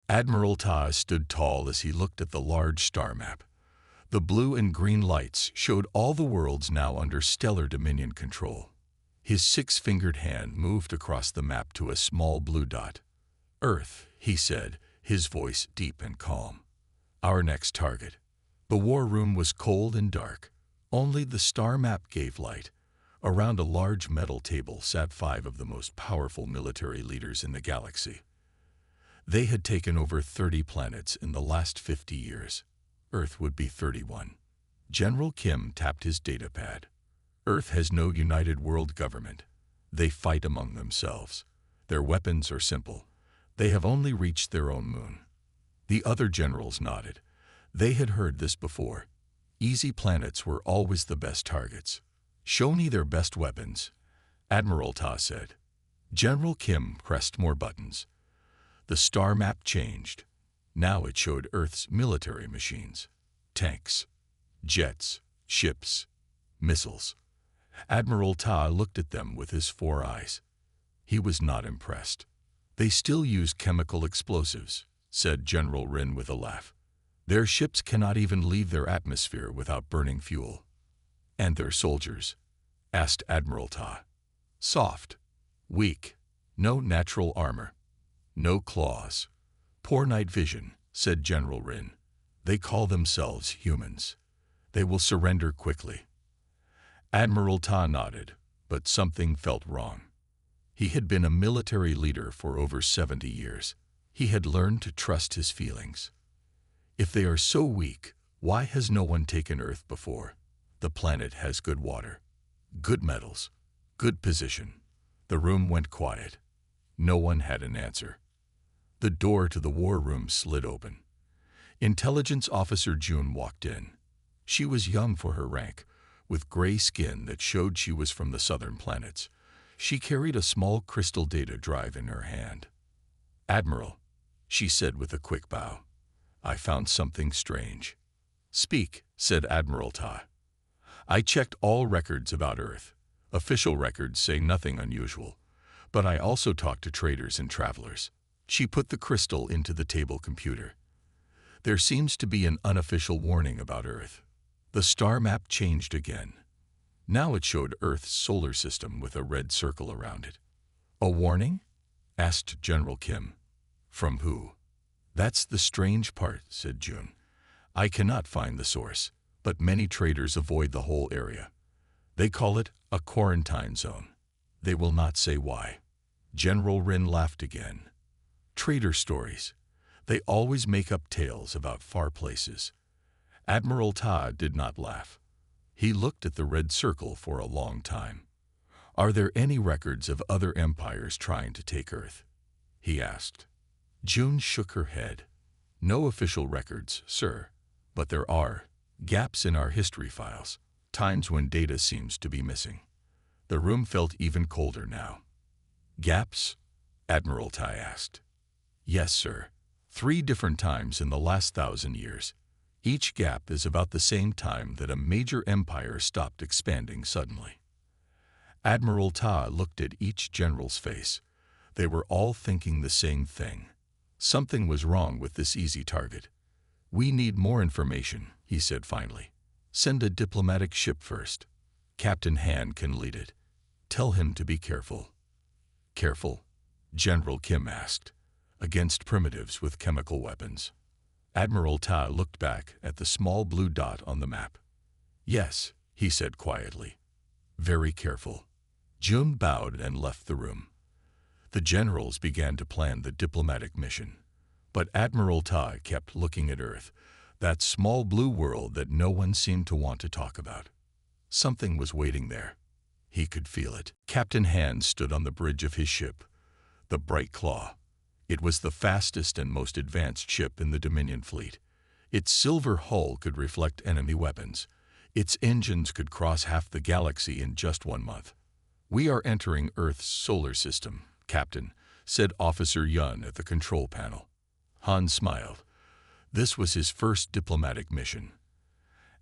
Admiral Ta stood tall as he looked at the large star map. The blue and green lights showed all the worlds now under stellar dominion control. His six-fingered hand moved across the map to a small blue dot. "Earth," he said, his voice deep and calm. "Our next target." The war room was cold and dark. Only the star map gave light. Around a large metal table sat 5 of the most powerful military leaders in the galaxy. They had taken over 30 planets in the last 50 years. Earth would be 31. General Kim tapped his datapad. "Earth has no united world government. They fight among themselves. Their weapons are simple. They have only reached their own moon." The other generals nodded. They had heard this before. Easy planets were always the best targets. "Show me their best weapons," Admiral Ta said. General Kim pressed more buttons. The star map changed. Now it showed Earth's military machines. Tanks, jets, ships, missiles. Admiral Ta looked at them with his 4 eyes. He was not impressed. "They still use chemical explosives," said General Rin with a laugh. "Their ships cannot even leave their atmosphere without burning fuel." "And their soldiers?" asked Admiral Ta. "Soft, weak, no natural armor, no claws, poor night vision," said General Rin. "They call themselves humans. They will surrender quickly." Admiral Ta nodded, but something felt wrong. He had been a military leader for over 70 years. He had learned to trust his feelings. "If they are so weak, why has no one taken Earth before? The planet has good water, good metals, good position." The room went quiet. No one had an answer. The door to the war room slid open. Intelligence Officer June walked in. She was young for her rank, with gray skin that showed she was from the southern planets. She carried a small crystal data drive in her hand. "Admiral," she said with a quick bow, "I found something strange." "Speak," said Admiral Ta. "I checked all records about Earth. Official records say nothing unusual, but I also talked to traders and travelers." She put the crystal into the table computer. "There seems to be an unofficial warning about Earth." The star map changed again. Now it showed Earth's solar system with a red circle around it. "A warning?" asked General Kim. "From who?" "That's the strange part," said June. "I cannot find the source, but many traders avoid the whole area. They call it a quarantine zone. They will not say why." General Rin laughed again. "Trader stories. They always make up tales about far places." Admiral Ta did not laugh. He looked at the red circle for a long time. "Are there any records of other empires trying to take Earth?" he asked. June shook her head. "No official records, sir, but there are gaps in our history files, times when data seems to be missing." The room felt even colder now. "Gaps?" Admiral Ta asked. "Yes, sir. 3 different times in the last 1,000 years. Each gap is about the same time that a major empire stopped expanding suddenly." Admiral Ta looked at each general's face. They were all thinking the same thing. Something was wrong with this easy target. "We need more information," he said finally. "Send a diplomatic ship first. Captain Han can lead it. Tell him to be careful." "Careful?" General Kim asked. "Against primitives with chemical weapons." Admiral Ta looked back at the small blue dot on the map. "Yes," he said quietly. "Very careful." June bowed and left the room. The generals began to plan the diplomatic mission. But Admiral Ta kept looking at Earth, that small blue world that no one seemed to want to talk about. Something was waiting there. He could feel it. Captain Han stood on the bridge of his ship, the Bright Claw. It was the fastest and most advanced ship in the Dominion fleet. Its silver hull could reflect enemy weapons. Its engines could cross half the galaxy in just 1 month. "We are entering Earth's solar system, Captain," said Officer Yun at the control panel. Han smiled. This was his first diplomatic mission.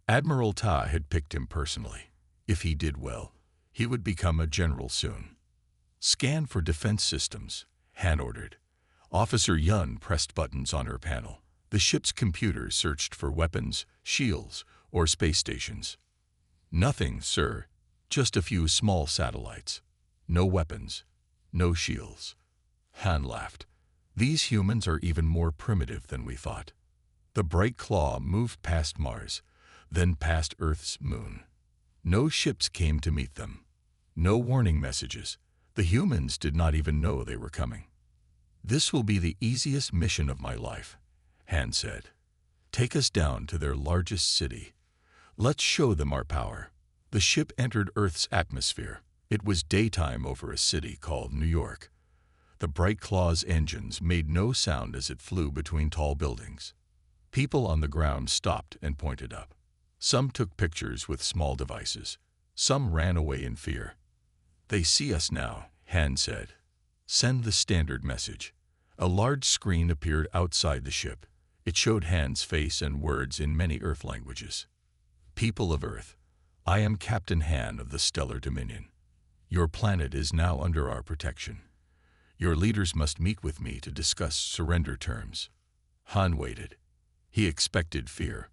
Admiral Ta had picked him personally. If he did well, he would become a general soon. "Scan for defense systems," Han ordered. Officer Yun pressed buttons on her panel. The ship's computers searched for weapons, shields, or space stations. Nothing, sir. Just a few small satellites. No weapons. No shields. Han laughed. These humans are even more primitive than we thought. The bright claw moved past Mars, then past Earth's moon. No ships came to meet them. No warning messages. The humans did not even know they were coming. This will be the easiest mission of my life, Han said. Take us down to their largest city. Let's show them our power. The ship entered Earth's atmosphere. It was daytime over a city called New York. The bright claw's engines made no sound as it flew between tall buildings. People on the ground stopped and pointed up. Some took pictures with small devices. Some ran away in fear. They see us now, Han said. Send the standard message. A large screen appeared outside the ship. It showed Han's face and words in many Earth languages. People of Earth, I am Captain Han of the Stellar Dominion. Your planet is now under our protection. Your leaders must meet with me to discuss surrender terms. Han waited. He expected fear,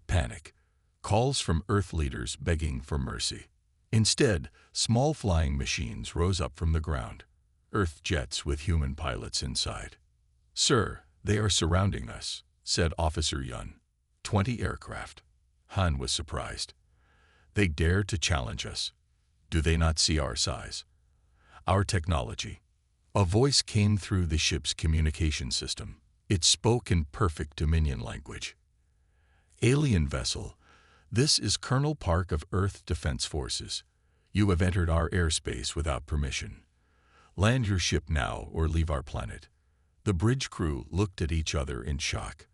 panic, calls from Earth leaders begging for mercy. Instead, small flying machines rose up from the ground. Earth jets with human pilots inside. Sir, they are surrounding us, said Officer Yun. 20 aircraft. Han was surprised. They dare to challenge us. Do they not see our size? Our technology. A voice came through the ship's communication system. It spoke in perfect Dominion language. Alien vessel, this is Colonel Park of Earth Defense Forces. You have entered our airspace without permission. Land your ship now or leave our planet. The bridge crew looked at each other in shock.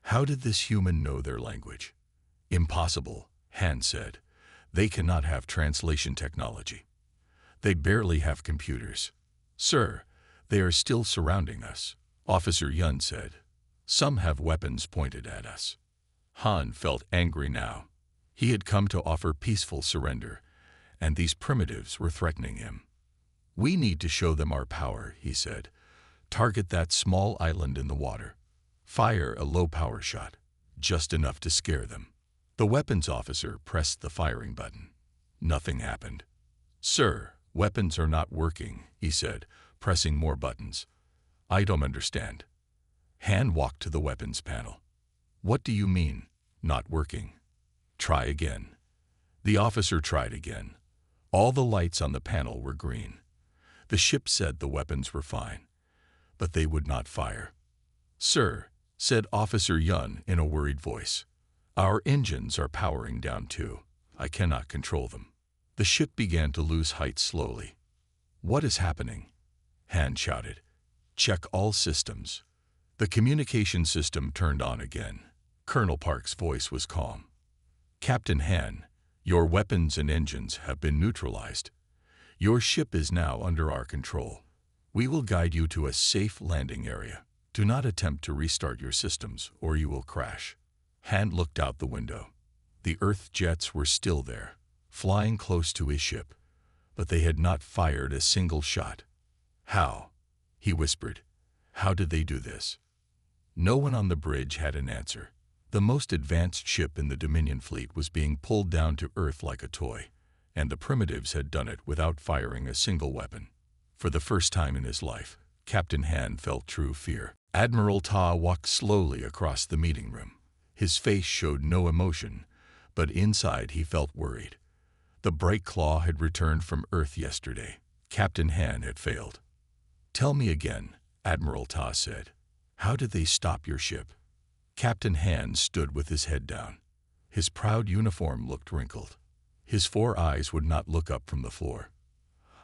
How did this human know their language? Impossible, Han said. They cannot have translation technology. They barely have computers. Sir, they are still surrounding us, Officer Yun said. Some have weapons pointed at us. Han felt angry now. He had come to offer peaceful surrender, and these primitives were threatening him. We need to show them our power, he said. Target that small island in the water. Fire a low-power shot, just enough to scare them. The weapons officer pressed the firing button. Nothing happened. Sir, weapons are not working, he said, pressing more buttons. I don't understand. Han walked to the weapons panel. What do you mean, not working? Try again. The officer tried again. All the lights on the panel were green. The ship said the weapons were fine, but they would not fire. Sir, said Officer Yun in a worried voice, our engines are powering down too. I cannot control them. The ship began to lose height slowly. What is happening? Han shouted. Check all systems. The communication system turned on again. Colonel Park's voice was calm. Captain Han, your weapons and engines have been neutralized. Your ship is now under our control. We will guide you to a safe landing area. Do not attempt to restart your systems or you will crash. Han looked out the window. The Earth jets were still there, flying close to his ship, but they had not fired a single shot. How? He whispered. How did they do this? No one on the bridge had an answer. The most advanced ship in the Dominion fleet was being pulled down to Earth like a toy, and the primitives had done it without firing a single weapon. For the first time in his life, Captain Han felt true fear. Admiral Ta walked slowly across the meeting room. His face showed no emotion, but inside he felt worried. The bright claw had returned from Earth yesterday. Captain Han had failed. Tell me again, Admiral Ta said. How did they stop your ship? Captain Han stood with his head down. His proud uniform looked wrinkled. His 4 eyes would not look up from the floor.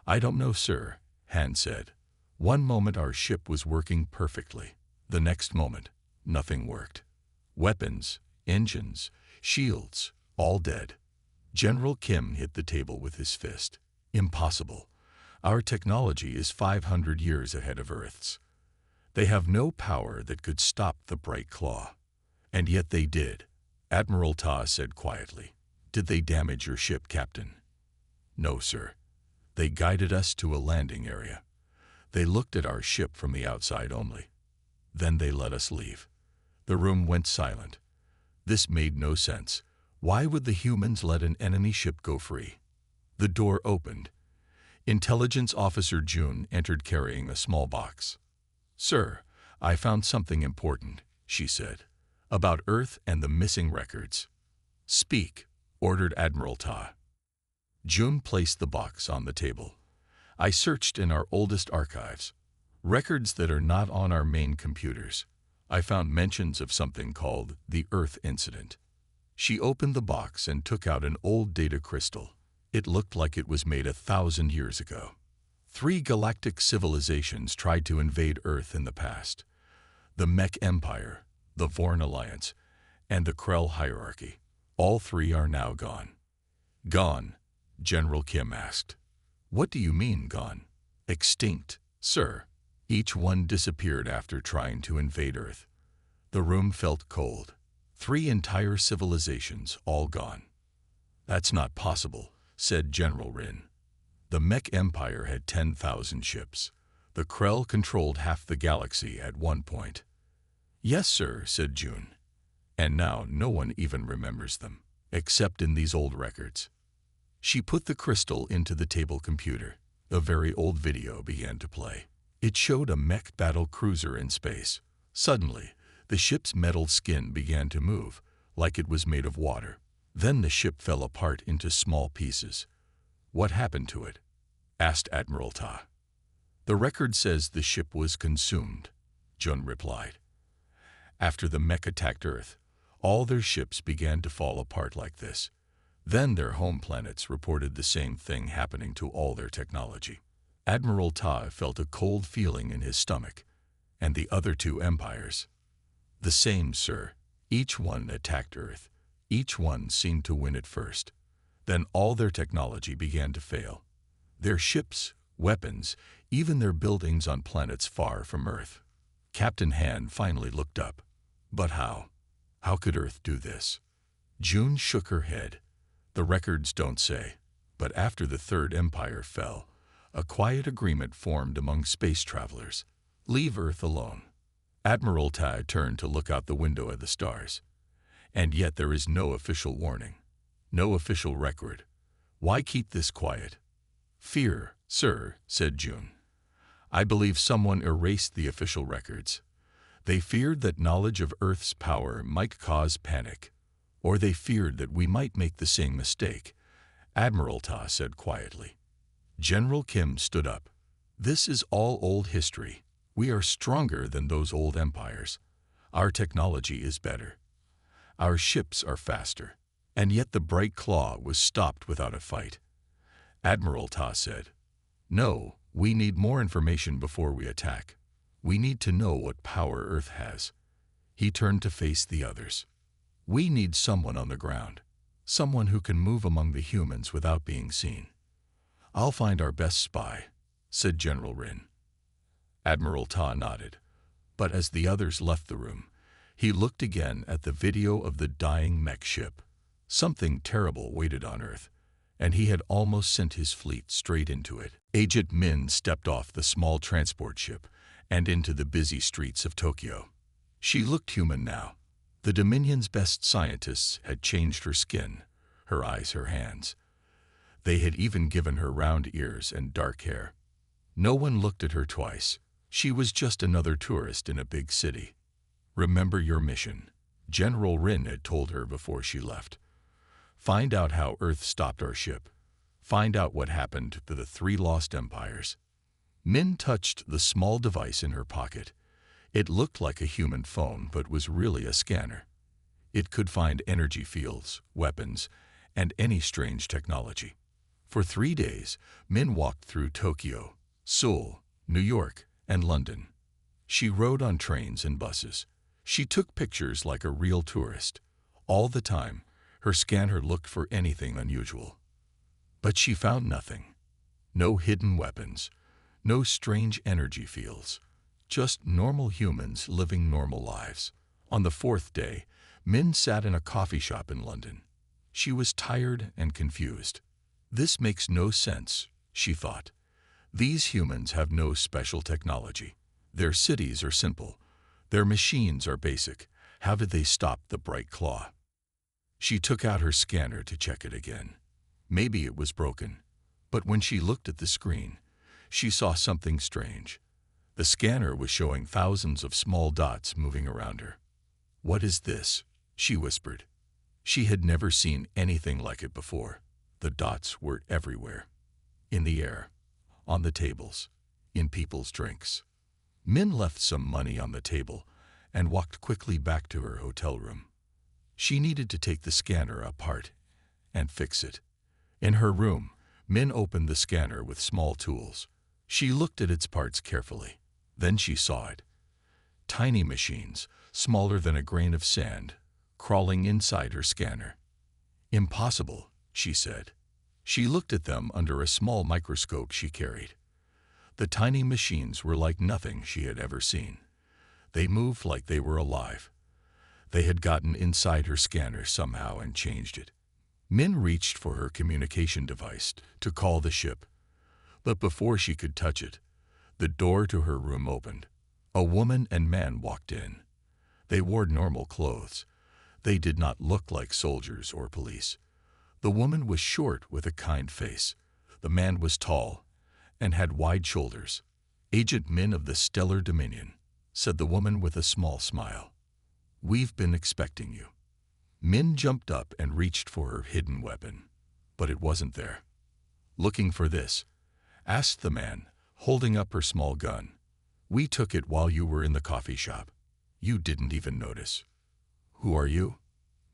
I don't know, sir, Han said. One moment our ship was working perfectly. The next moment, nothing worked. Weapons, engines, shields, all dead. General Kim hit the table with his fist. Impossible. Our technology is 500 years ahead of Earth's. They have no power that could stop the bright claw. And yet they did, Admiral Ta said quietly. Did they damage your ship, Captain? No, sir. They guided us to a landing area. They looked at our ship from the outside only. Then they let us leave. The room went silent. This made no sense. Why would the humans let an enemy ship go free? The door opened. Intelligence Officer June entered carrying a small box. "Sir, I found something important," she said, "about Earth and the missing records." "Speak," ordered Admiral Ta. June placed the box on the table. "I searched in our oldest archives, records that are not on our main computers. I found mentions of something called the Earth Incident." She opened the box and took out an old data crystal. It looked like it was made 1,000 years ago. 3 galactic civilizations tried to invade Earth in the past: the Mech Empire, the Vorn Alliance, and the Krell hierarchy. All 3 are now gone. "Gone?" General Kim asked. "What do you mean, gone?" "Extinct, sir. Each one disappeared after trying to invade Earth." The room felt cold. 3 entire civilizations, all gone. "That's not possible," said General Rin. "The Mech Empire had 10,000 ships. The Krell controlled half the galaxy at one point." "Yes, sir," said June. "And now no one even remembers them, except in these old records." She put the crystal into the table computer. A very old video began to play. It showed a mech battle cruiser in space. Suddenly, the ship's metal skin began to move, like it was made of water. Then the ship fell apart into small pieces. "What happened to it?" asked Admiral Ta. "The record says the ship was consumed," Jun replied. "After the mech attacked Earth, all their ships began to fall apart like this. Then their home planets reported the same thing happening to all their technology." Admiral Ta felt a cold feeling in his stomach. "And the other 2 empires?" "The same, sir. Each one attacked Earth. Each one seemed to win at first. Then all their technology began to fail. Their ships, weapons, even their buildings on planets far from Earth." Captain Han finally looked up. "But how? How could Earth do this?" June shook her head. "The records don't say. But after the Third Empire fell, a quiet agreement formed among space travelers. Leave Earth alone." Admiral Tai turned to look out the window at the stars. "And yet there is no official warning. No official record. Why keep this quiet?" "Fear, sir," said June. "I believe someone erased the official records. They feared that knowledge of Earth's power might cause panic. Or they feared that we might make the same mistake," Admiral Ta said quietly. General Kim stood up. "This is all old history. We are stronger than those old empires. Our technology is better. Our ships are faster. And yet the Bright Claw was stopped without a fight." Admiral Ta said, "No, we need more information before we attack. We need to know what power Earth has." He turned to face the others. "We need someone on the ground. Someone who can move among the humans without being seen." "I'll find our best spy," said General Rin. Admiral Ta nodded. But as the others left the room, he looked again at the video of the dying mech ship. Something terrible waited on Earth, and he had almost sent his fleet straight into it. Agent Min stepped off the small transport ship and into the busy streets of Tokyo. She looked human now. The Dominion's best scientists had changed her skin, her eyes, her hands. They had even given her round ears and dark hair. No one looked at her twice. She was just another tourist in a big city. "Remember your mission," General Rin had told her before she left. "Find out how Earth stopped our ship. Find out what happened to the 3 lost empires." Min touched the small device in her pocket. It looked like a human phone, but was really a scanner. It could find energy fields, weapons, and any strange technology. For 3 days, Min walked through Tokyo, Seoul, New York, and London. She rode on trains and buses. She took pictures like a real tourist. All the time, her scanner looked for anything unusual. But she found nothing. No hidden weapons, no strange energy fields, just normal humans living normal lives. On the 4th day, Min sat in a coffee shop in London. She was tired and confused. "This makes no sense," she thought. "These humans have no special technology. Their cities are simple. Their machines are basic. How did they stop the bright claw? She took out her scanner to check it again. Maybe it was broken. But when she looked at the screen, she saw something strange. The scanner was showing thousands of small dots moving around her. "What is this?" she whispered. She had never seen anything like it before. The dots were everywhere. In the air, on the tables, in people's drinks. Min left some money on the table and walked quickly back to her hotel room. She needed to take the scanner apart and fix it. In her room, Min opened the scanner with small tools. She looked at its parts carefully. Then she saw it. Tiny machines, smaller than a grain of sand, crawling inside her scanner. "Impossible," she said. She looked at them under a small microscope she carried. The tiny machines were like nothing she had ever seen. They moved like they were alive. They had gotten inside her scanner somehow and changed it. Min reached for her communication device to call the ship. But before she could touch it, the door to her room opened. A woman and man walked in. They wore normal clothes. They did not look like soldiers or police. The woman was short with a kind face. The man was tall and had wide shoulders. "Agent Min of the Stellar Dominion," said the woman with a small smile. "We've been expecting you." Min jumped up and reached for her hidden weapon, but it wasn't there. "Looking for this?" asked the man, holding up her small gun. "We took it while you were in the coffee shop. You didn't even notice." "Who are you?"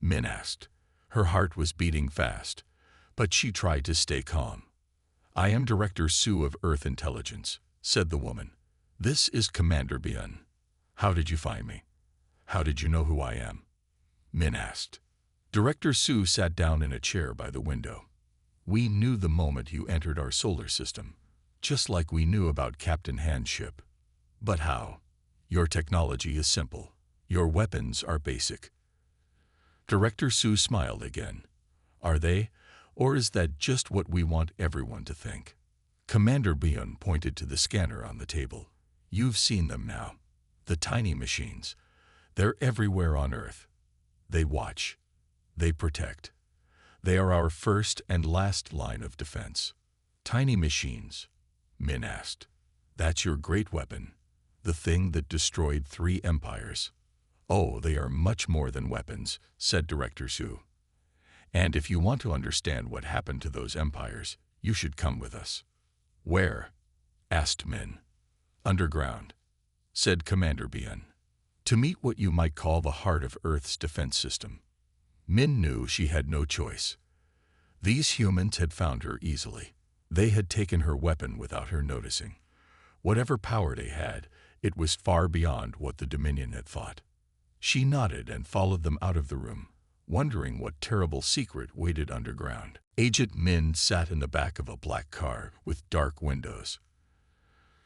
Min asked. Her heart was beating fast, but she tried to stay calm. "I am Director Sue of Earth Intelligence," said the woman. "This is Commander Bien. How did you find me? How did you know who I am?" Min asked. Director Sue sat down in a chair by the window. "We knew the moment you entered our solar system, just like we knew about Captain Hand's ship. But how? Your technology is simple. Your weapons are basic." Director Sue smiled again. "Are they? Or is that just what we want everyone to think?" Commander Bien pointed to the scanner on the table. "You've seen them now. The tiny machines. They're everywhere on Earth. They watch. They protect. They are our first and last line of defense." "Tiny machines?" Min asked. "That's your great weapon, the thing that destroyed 3 empires." "Oh, they are much more than weapons," said Director Sue. "And if you want to understand what happened to those empires, you should come with us." "Where?" asked Min. "Underground," said Commander Bien. "To meet what you might call the heart of Earth's defense system." Min knew she had no choice. These humans had found her easily. They had taken her weapon without her noticing. Whatever power they had, it was far beyond what the Dominion had thought. She nodded and followed them out of the room, wondering what terrible secret waited underground. Agent Min sat in the back of a black car with dark windows.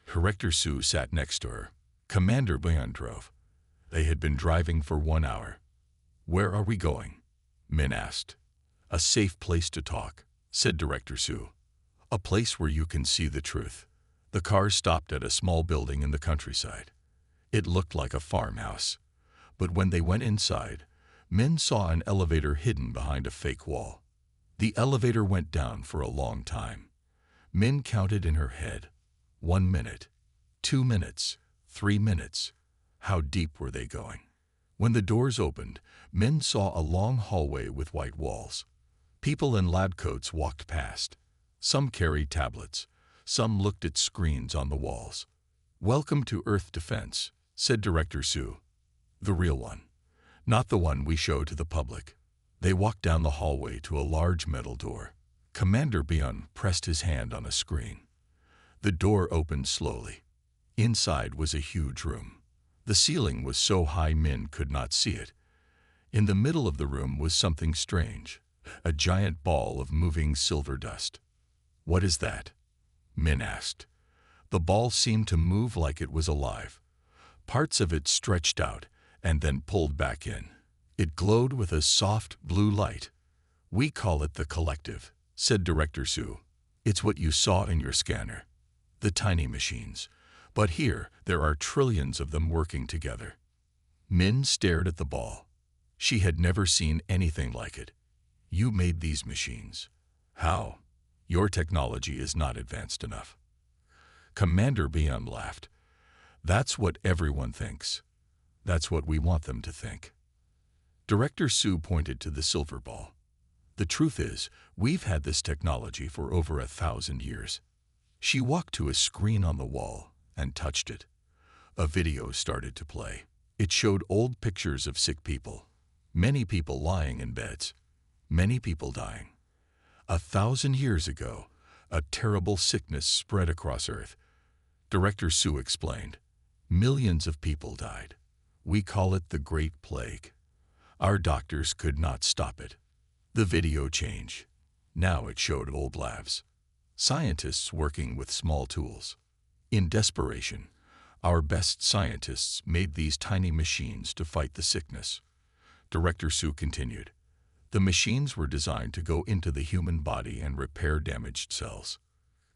Director Sue sat next to her. Commander Bien drove. They had been driving for 1 hour. "Where are we going?" Min asked. "A safe place to talk," said Director Sue. "A place where you can see the truth." The car stopped at a small building in the countryside. It looked like a farmhouse. But when they went inside, Min saw an elevator hidden behind a fake wall. The elevator went down for a long time. Min counted in her head. 1 minute, 2 minutes, 3 minutes. How deep were they going? When the doors opened, Min saw a long hallway with white walls. People in lab coats walked past. Some carried tablets. Some looked at screens on the walls. "Welcome to Earth Defense," said Director Sue. "The real one, not the one we show to the public." They walked down the hallway to a large metal door. Commander Bien pressed his hand on a screen. The door opened slowly. Inside was a huge room. The ceiling was so high Min could not see it. In the middle of the room was something strange, a giant ball of moving silver dust. "What is that?" Min asked. The ball seemed to move like it was alive. Parts of it stretched out and then pulled back in. It glowed with a soft blue light. "We call it the Collective," said Director Sue. "It's what you saw in your scanner. The tiny machines. But here there are trillions of them working together. Min stared at the ball. She had never seen anything like it. You made these machines. How? Your technology is not advanced enough. Commander Bian laughed. That's what everyone thinks. That's what we want them to think. Director Su pointed to the silver ball. The truth is, we've had this technology for over 1,000 years. She walked to a screen on the wall and touched it. A video started to play. It showed old pictures of sick people. Many people lying in beds. Many people dying. 1,000 years ago, a terrible sickness spread across Earth. Director Su explained. Millions of people died. We call it the Great Plague. Our doctors could not stop it. The video changed. Now it showed old labs. Scientists working with small tools. In desperation, our best scientists made these tiny machines to fight the sickness. Director Su continued. The machines were designed to go into the human body and repair damaged cells.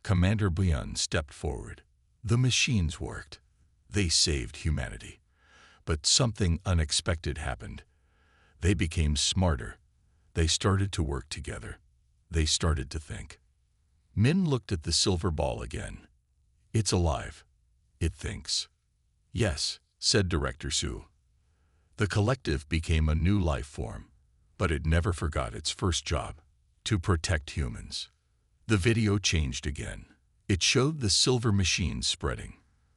Commander Bian stepped forward. The machines worked. They saved humanity. But something unexpected happened. They became smarter. They started to work together. They started to think. Min looked at the silver ball again. It's alive. It thinks. Yes, said Director Su. The collective became a new life form, but it never forgot its first job, to protect humans. The video changed again. It showed the silver machines spreading,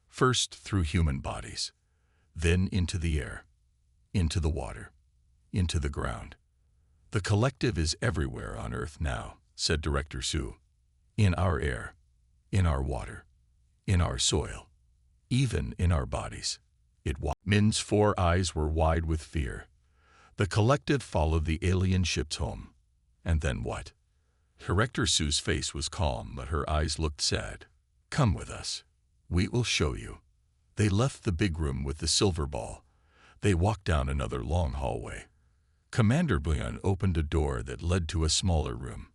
first through human bodies, then into the air, into the water, into the ground. The collective is everywhere on Earth now, said Director Su. In our air, in our water, in our soil, even in our bodies. Min's 4 eyes were wide with fear. The collective followed the alien ships home. And then what? Director Su's face was calm, but her eyes looked sad. Come with us. We will show you. They left the big room with the silver ball. They walked down another long hallway. Commander Bian opened a door that led to a smaller room.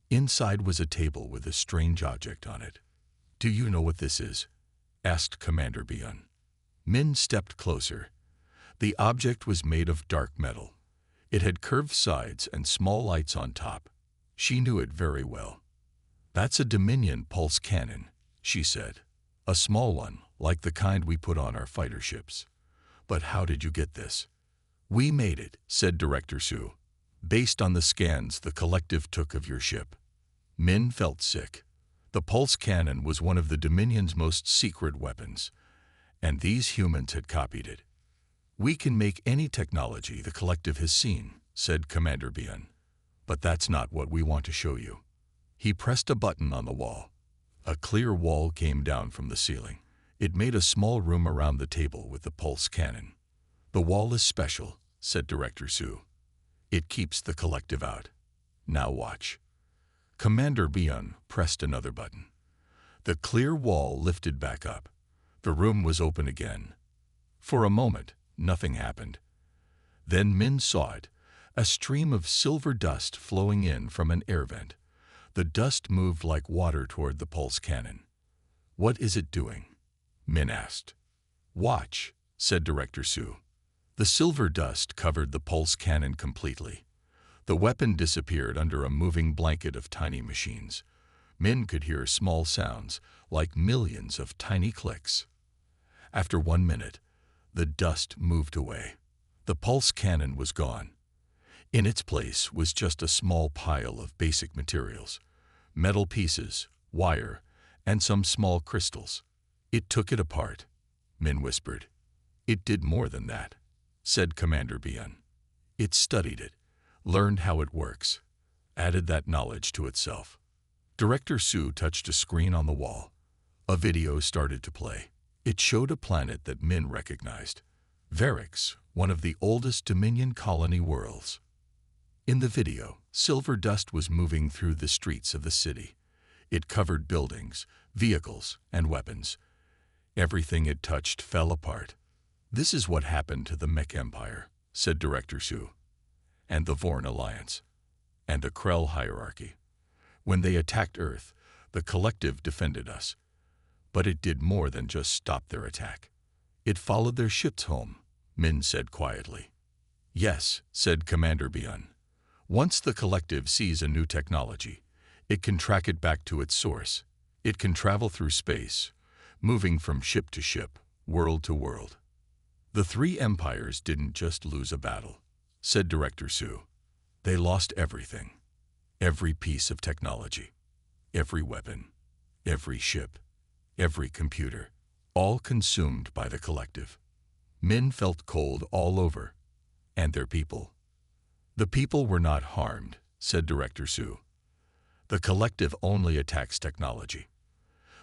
Inside was a table with a strange object on it. Do you know what this is? Asked Commander Bian. Min stepped closer. The object was made of dark metal. It had curved sides and small lights on top. She knew it very well. That's a Dominion pulse cannon, she said. A small one, like the kind we put on our fighter ships. But how did you get this? We made it, said Director Su, based on the scans the collective took of your ship. Min felt sick. The pulse cannon was one of the Dominion's most secret weapons, and these humans had copied it. We can make any technology the collective has seen, said Commander Bian. But that's not what we want to show you. He pressed a button on the wall. A clear wall came down from the ceiling. It made a small room around the table with the pulse cannon. The wall is special, said Director Su. It keeps the collective out. Now watch. Commander Bian pressed another button. The clear wall lifted back up. The room was open again. For a moment, nothing happened. Then Min saw it, a stream of silver dust flowing in from an air vent. The dust moved like water toward the pulse cannon. What is it doing? Min asked. Watch, said Director Su. The silver dust covered the pulse cannon completely. The weapon disappeared under a moving blanket of tiny machines. Min could hear small sounds, like millions of tiny clicks. After 1 minute, the dust moved away. The pulse cannon was gone. In its place was just a small pile of basic materials, metal pieces, wire, and some small crystals. It took it apart, Min whispered. It did more than that, said Commander Bian. It studied it, learned how it works, added that knowledge to itself. Director Su touched a screen on the wall. A video started to play. It showed a planet that Min recognized. Varix, one of the oldest Dominion colony worlds. In the video, silver dust was moving through the streets of the city. It covered buildings, vehicles, and weapons. Everything it touched fell apart. This is what happened to the Mech Empire, said Director Su, and the Vorn Alliance, and the Krell hierarchy. When they attacked Earth, the collective defended us. But it did more than just stop their attack. It followed their ships home, Min said quietly. Yes, said Commander Bian. Once the collective sees a new technology, it can track it back to its source. It can travel through space, moving from ship to ship, world to world. The three empires didn't just lose a battle, said Director Su. They lost everything. Every piece of technology. Every weapon. Every ship. Every computer. All consumed by the collective. Min felt cold all over. And their people. The people were not harmed, said Director Su. The collective only attacks technology.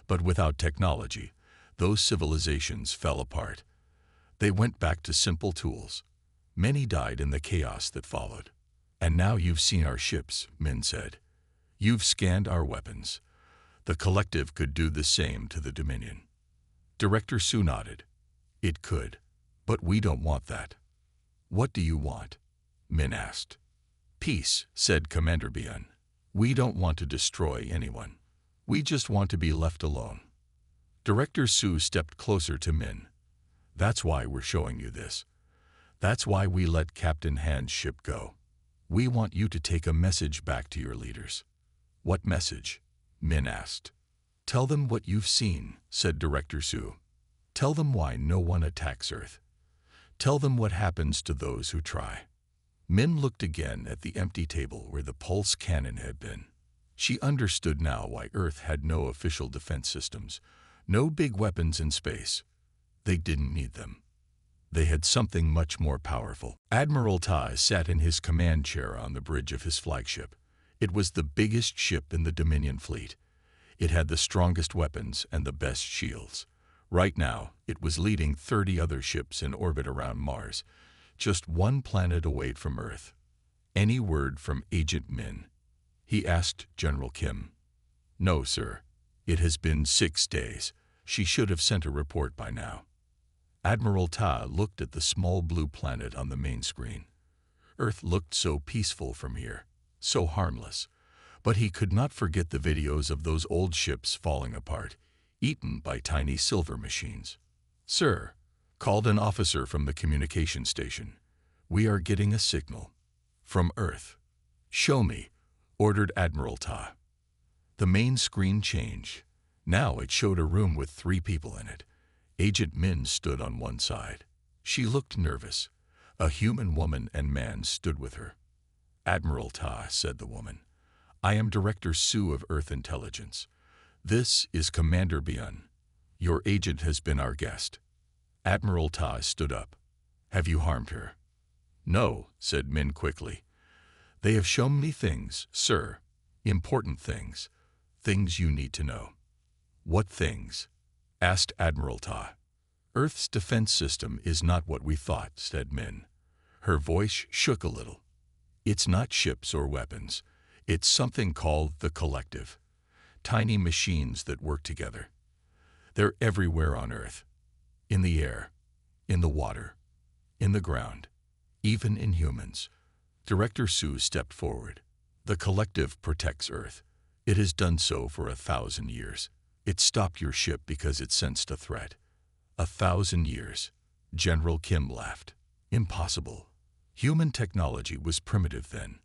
But without technology, those civilizations fell apart. They went back to simple tools. Many died in the chaos that followed. And now you've seen our ships, Min said. You've scanned our weapons. The collective could do the same to the Dominion. Director Su nodded. It could, but we don't want that. What do you want? Min asked. Peace, said Commander Bian. We don't want to destroy anyone. We just want to be left alone. Director Su stepped closer to Min. That's why we're showing you this. That's why we let Captain Han's ship go. We want you to take a message back to your leaders. What message? Min asked. Tell them what you've seen, said Director Su. Tell them why no one attacks Earth. Tell them what happens to those who try. Min looked again at the empty table where the pulse cannon had been. She understood now why Earth had no official defense systems, no big weapons in space. They didn't need them. They had something much more powerful. Admiral Tai sat in his command chair on the bridge of his flagship. It was the biggest ship in the Dominion fleet. It had the strongest weapons and the best shields. Right now, it was leading 30 other ships in orbit around Mars, just one planet away from Earth. Any word from Agent Min? He asked General Kim. No, sir. It has been 6 days. She should have sent a report by now. Admiral Ta looked at the small blue planet on the main screen. Earth looked so peaceful from here, so harmless. But he could not forget the videos of those old ships falling apart, eaten by tiny silver machines. Sir, called an officer from the communication station. We are getting a signal. From Earth. Show me, ordered Admiral Ta. The main screen changed. Now it showed a room with 3 people in it. Agent Min stood on one side. She looked nervous. A human woman and man stood with her. Admiral Ta, said the woman. I am Director Su of Earth Intelligence. This is Commander Bian. Your agent has been our guest. Admiral Ta stood up. Have you harmed her? No, said Min quickly. They have shown me things, sir. Important things. Things you need to know. What things? Asked Admiral Ta. Earth's defense system is not what we thought, said Min. Her voice shook a little. It's not ships or weapons. It's something called the collective. Tiny machines that work together. They're everywhere on Earth. In the air, in the water, in the ground, even in humans. Director Su stepped forward. The collective protects Earth. It has done so for 1,000 years. It stopped your ship because it sensed a threat. 1,000 years. General Kim laughed. Impossible. Human technology was primitive then.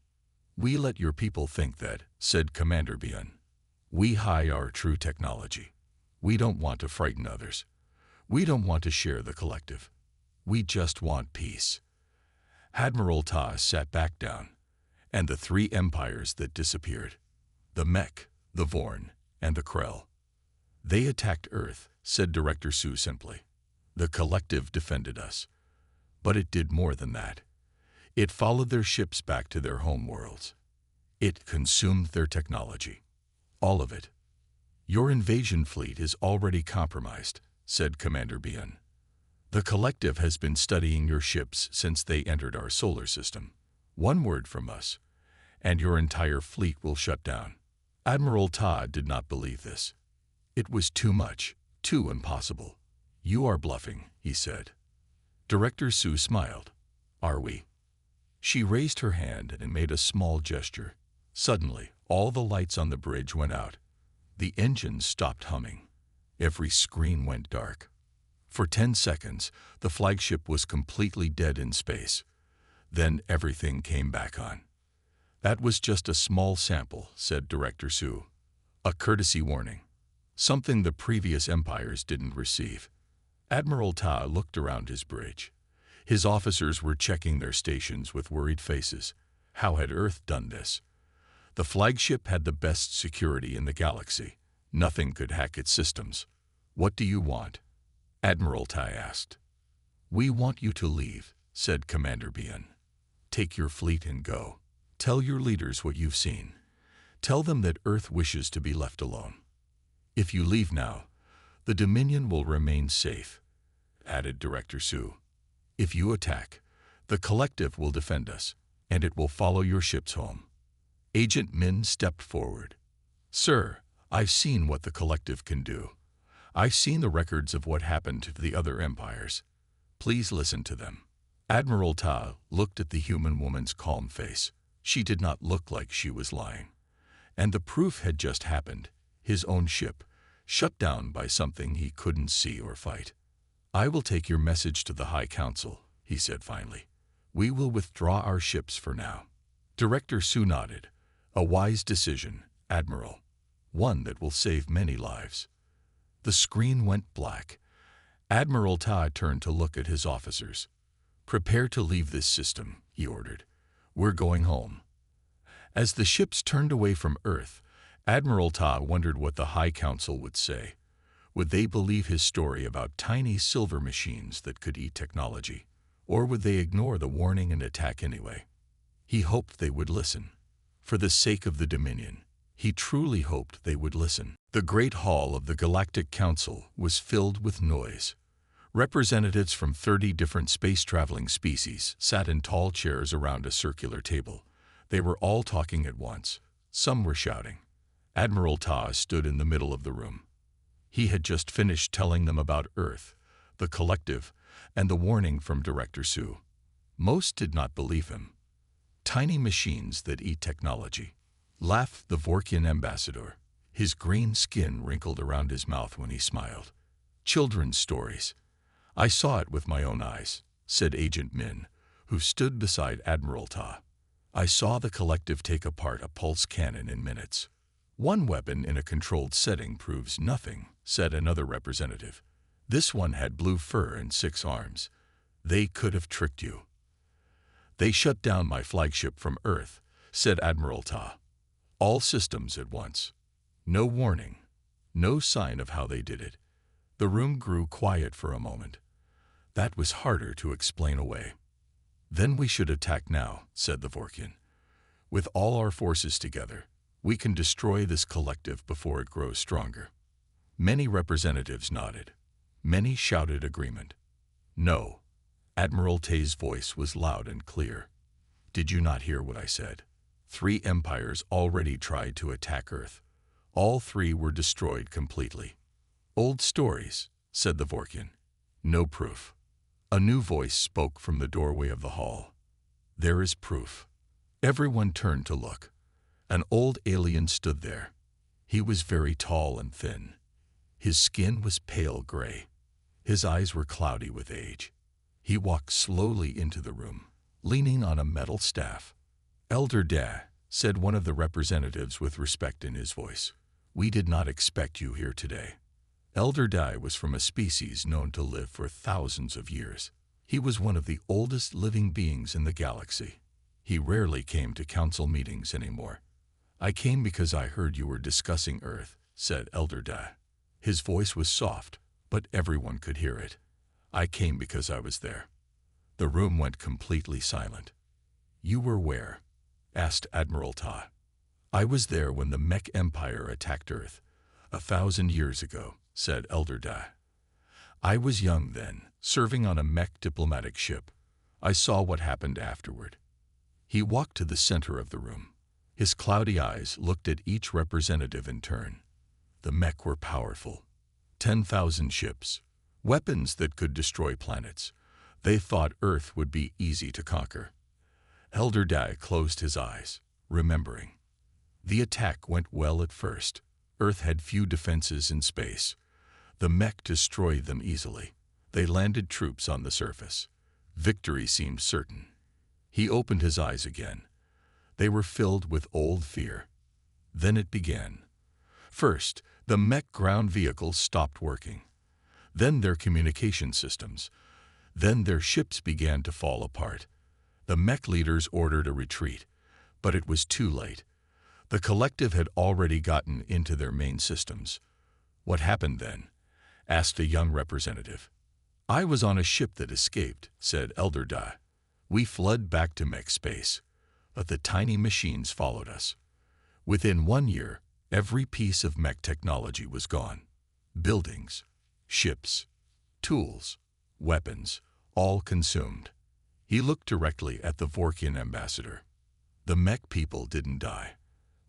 We let your people think that, said Commander Bian. We hide our true technology. We don't want to frighten others. We don't want to share the collective. We just want peace. Admiral Ta sat back down, and the 3 empires that disappeared. The Mech, the Vorn, and the Krell. They attacked Earth, said Director Su simply. The collective defended us. But it did more than that. It followed their ships back to their home worlds. It consumed their technology. All of it. Your invasion fleet is already compromised, said Commander Bian. The collective has been studying your ships since they entered our solar system. One word from us, and your entire fleet will shut down. Admiral Ta did not believe this. It was too much, too impossible. You are bluffing, he said. Director Su smiled. Are we? She raised her hand and made a small gesture. Suddenly, all the lights on the bridge went out. The engines stopped humming. Every screen went dark. For 10 seconds, the flagship was completely dead in space. Then everything came back on. "That was just a small sample," said Director Su. "A courtesy warning. Something the previous empires didn't receive." Admiral Ta looked around his bridge. His officers were checking their stations with worried faces. How had Earth done this? The flagship had the best security in the galaxy. Nothing could hack its systems. "What do you want?" Admiral Tai asked. "We want you to leave," said Commander Bian. "Take your fleet and go. Tell your leaders what you've seen. Tell them that Earth wishes to be left alone. If you leave now, the Dominion will remain safe," added Director Su. "If you attack, the Collective will defend us, and it will follow your ships home." Agent Min stepped forward. "Sir, I've seen what the Collective can do. I've seen the records of what happened to the other empires. Please listen to them." Admiral Ta looked at the human woman's calm face. She did not look like she was lying. And the proof had just happened. His own ship, shut down by something he couldn't see or fight. "I will take your message to the High Council," he said finally. "We will withdraw our ships for now." Director Su nodded. "A wise decision, Admiral. One that will save many lives." The screen went black. Admiral Ta turned to look at his officers. "Prepare to leave this system," he ordered. "We're going home." As the ships turned away from Earth, Admiral Ta wondered what the High Council would say. Would they believe his story about tiny silver machines that could eat technology? Or would they ignore the warning and attack anyway? He hoped they would listen. For the sake of the Dominion, he truly hoped they would listen. The Great Hall of the Galactic Council was filled with noise. Representatives from 30 different space-traveling species sat in tall chairs around a circular table. They were all talking at once. Some were shouting. Admiral Ta stood in the middle of the room. He had just finished telling them about Earth, the Collective, and the warning from Director Su. Most did not believe him. "Tiny machines that eat technology," laughed the Vorkian ambassador. His green skin wrinkled around his mouth when he smiled. "Children's stories. I saw it with my own eyes," said Agent Min, who stood beside Admiral Ta. "I saw the Collective take apart a pulse cannon in minutes." "One weapon in a controlled setting proves nothing," said another representative. "This one had blue fur and 6 arms. They could have tricked you." "They shut down my flagship from Earth," said Admiral Ta. "All systems at once. No warning. No sign of how they did it." The room grew quiet for a moment. That was harder to explain away. "Then we should attack now," said the Vorkian. "With all our forces together, we can destroy this Collective before it grows stronger." Many representatives nodded. Many shouted agreement. "No." Admiral Tay's voice was loud and clear. "Did you not hear what I said? 3 empires already tried to attack Earth. All 3 were destroyed completely." "Old stories," said the Vorkian. "No proof." A new voice spoke from the doorway of the hall. "There is proof." Everyone turned to look. An old alien stood there. He was very tall and thin. His skin was pale gray. His eyes were cloudy with age. He walked slowly into the room, leaning on a metal staff. "Elder Da," said one of the representatives with respect in his voice. "We did not expect you here today." Elder Da was from a species known to live for thousands of years. He was one of the oldest living beings in the galaxy. He rarely came to council meetings anymore. "I came because I heard you were discussing Earth," said Elder Da. His voice was soft, but everyone could hear it. "I came because I was there." The room went completely silent. "You were where?" asked Admiral Ta. "I was there when the Mech Empire attacked Earth, 1,000 years ago," said Elder Da. "I was young then, serving on a Mech diplomatic ship. I saw what happened afterward." He walked to the center of the room. His cloudy eyes looked at each representative in turn. The Mech were powerful. 10,000 ships, weapons that could destroy planets. They thought Earth would be easy to conquer. Elder Da closed his eyes, remembering. The attack went well at first. Earth had few defenses in space. The Mech destroyed them easily. They landed troops on the surface. Victory seemed certain. He opened his eyes again. They were filled with old fear. Then it began. First, the mech ground vehicles stopped working. Then their communication systems. Then their ships began to fall apart. The mech leaders ordered a retreat, but it was too late. The collective had already gotten into their main systems. "What happened then?" asked a young representative. "I was on a ship that escaped," said Elder Da. "We fled back to mech space, but the tiny machines followed us. Within 1 year, every piece of mech technology was gone. Buildings, ships, tools, weapons, all consumed." He looked directly at the Vorkian ambassador. The mech people didn't die,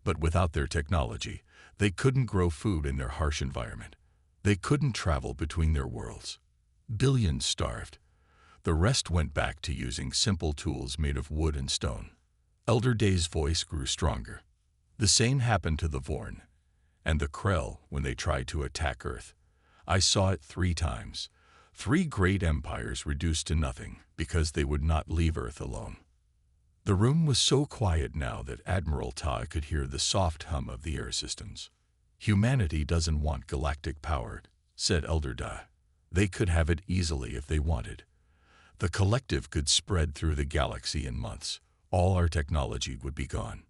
but without their technology, they couldn't grow food in their harsh environment. They couldn't travel between their worlds. Billions starved. The rest went back to using simple tools made of wood and stone. Elder Day's voice grew stronger. "The same happened to the Vorn and the Krell when they tried to attack Earth. I saw it 3 times. 3 great empires reduced to nothing because they would not leave Earth alone." The room was so quiet now that Admiral Ta could hear the soft hum of the air systems. "Humanity doesn't want galactic power," said Elder Da. "They could have it easily if they wanted. The collective could spread through the galaxy in months. All our technology would be gone."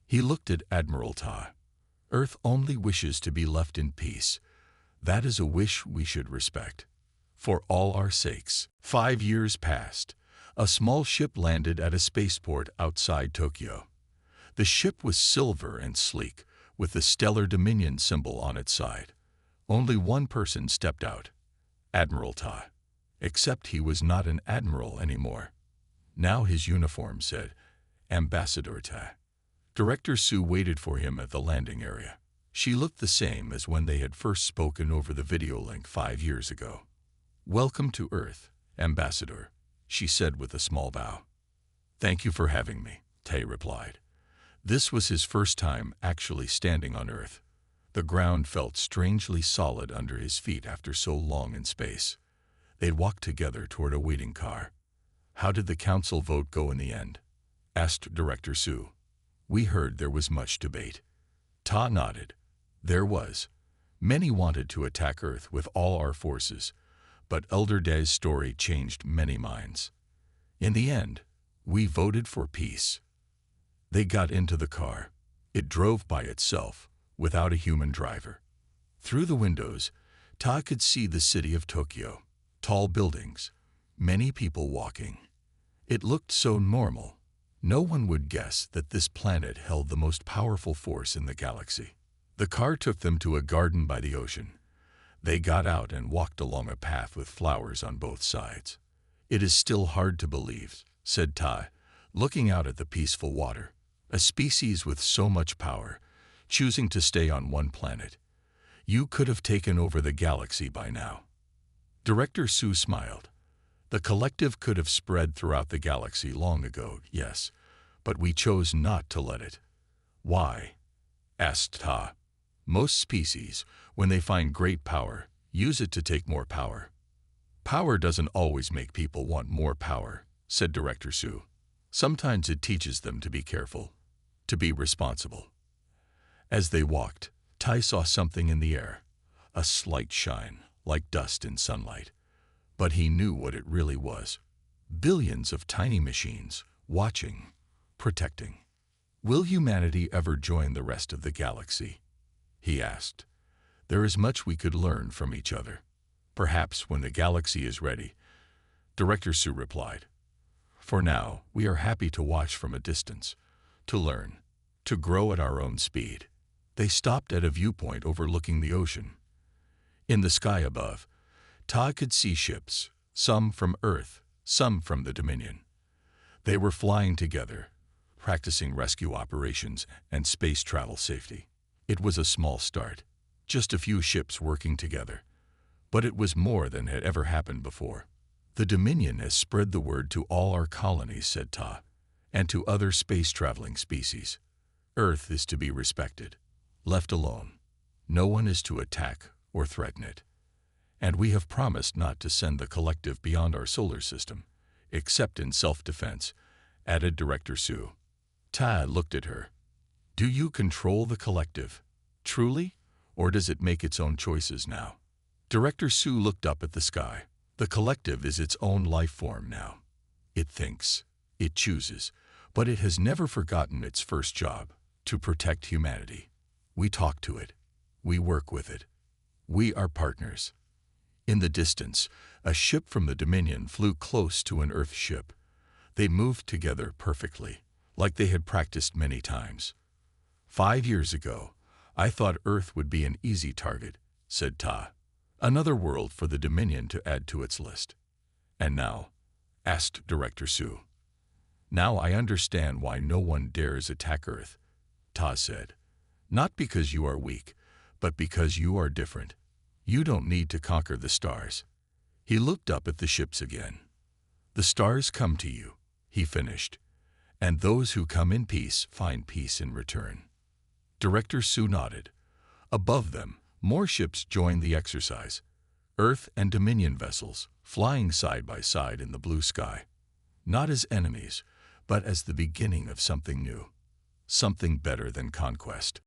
He looked at Admiral Ta. "Earth only wishes to be left in peace. That is a wish we should respect. For all our sakes." 5 years passed. A small ship landed at a spaceport outside Tokyo. The ship was silver and sleek, with the Stellar Dominion symbol on its side. Only one person stepped out, Admiral Ta. Except he was not an admiral anymore. Now his uniform said, "Ambassador Ta." Director Sue waited for him at the landing area. She looked the same as when they had first spoken over the video link 5 years ago. "Welcome to Earth, Ambassador," she said with a small bow. "Thank you for having me," Tay replied. This was his first time actually standing on Earth. The ground felt strangely solid under his feet after so long in space. They walked together toward a waiting car. "How did the council vote go in the end?" asked Director Sue. "We heard there was much debate." Ta nodded. "There was. Many wanted to attack Earth with all our forces, but Elder Day's story changed many minds. In the end, we voted for peace." They got into the car. It drove by itself, without a human driver. Through the windows, Ta could see the city of Tokyo. Tall buildings, many people walking. It looked so normal. No one would guess that this planet held the most powerful force in the galaxy. The car took them to a garden by the ocean. They got out and walked along a path with flowers on both sides. "It is still hard to believe," said Ta, looking out at the peaceful water. "A species with so much power, choosing to stay on one planet. You could have taken over the galaxy by now." Director Sue smiled. "The collective could have spread throughout the galaxy long ago, yes, but we chose not to let it." "Why?" asked Ta. "Most species, when they find great power, use it to take more power." "Power doesn't always make people want more power," said Director Sue. "Sometimes it teaches them to be careful, to be responsible." As they walked, Tai saw something in the air, a slight shine, like dust in sunlight. But he knew what it really was. Billions of tiny machines, watching, protecting. "Will humanity ever join the rest of the galaxy?" he asked. "There is much we could learn from each other. Perhaps when the galaxy is ready," Director Sue replied. "For now, we are happy to watch from a distance, to learn, to grow at our own speed." They stopped at a viewpoint overlooking the ocean. In the sky above, Ta could see ships, some from Earth, some from the Dominion. They were flying together, practicing rescue operations and space travel safety. It was a small start, just a few ships working together. But it was more than had ever happened before. "The Dominion has spread the word to all our colonies," said Ta, "and to other space-traveling species. Earth is to be respected, left alone. No one is to attack or threaten it." And we have promised not to send the collective beyond our solar system, except in self-defense, added Director Sue. Ta looked at her. Do you control the collective, truly, or does it make its own choices now? Director Sue looked up at the sky. The collective is its own life form now. It thinks, it chooses, but it has never forgotten its first job, to protect humanity. We talk to it. We work with it. We are partners. In the distance, a ship from the Dominion flew close to an Earth ship. They moved together perfectly, like they had practiced many times. 5 years ago, I thought Earth would be an easy target, said Ta. Another world for the Dominion to add to its list. And now? Asked Director Sue. Now I understand why no one dares attack Earth, Ta said. Not because you are weak, but because you are different. You don't need to conquer the stars. He looked up at the ships again. The stars come to you, he finished, and those who come in peace find peace in return. Director Sue nodded. Above them, more ships joined the exercise. Earth and Dominion vessels, flying side by side in the blue sky. Not as enemies, but as the beginning of something new. Something better than conquest.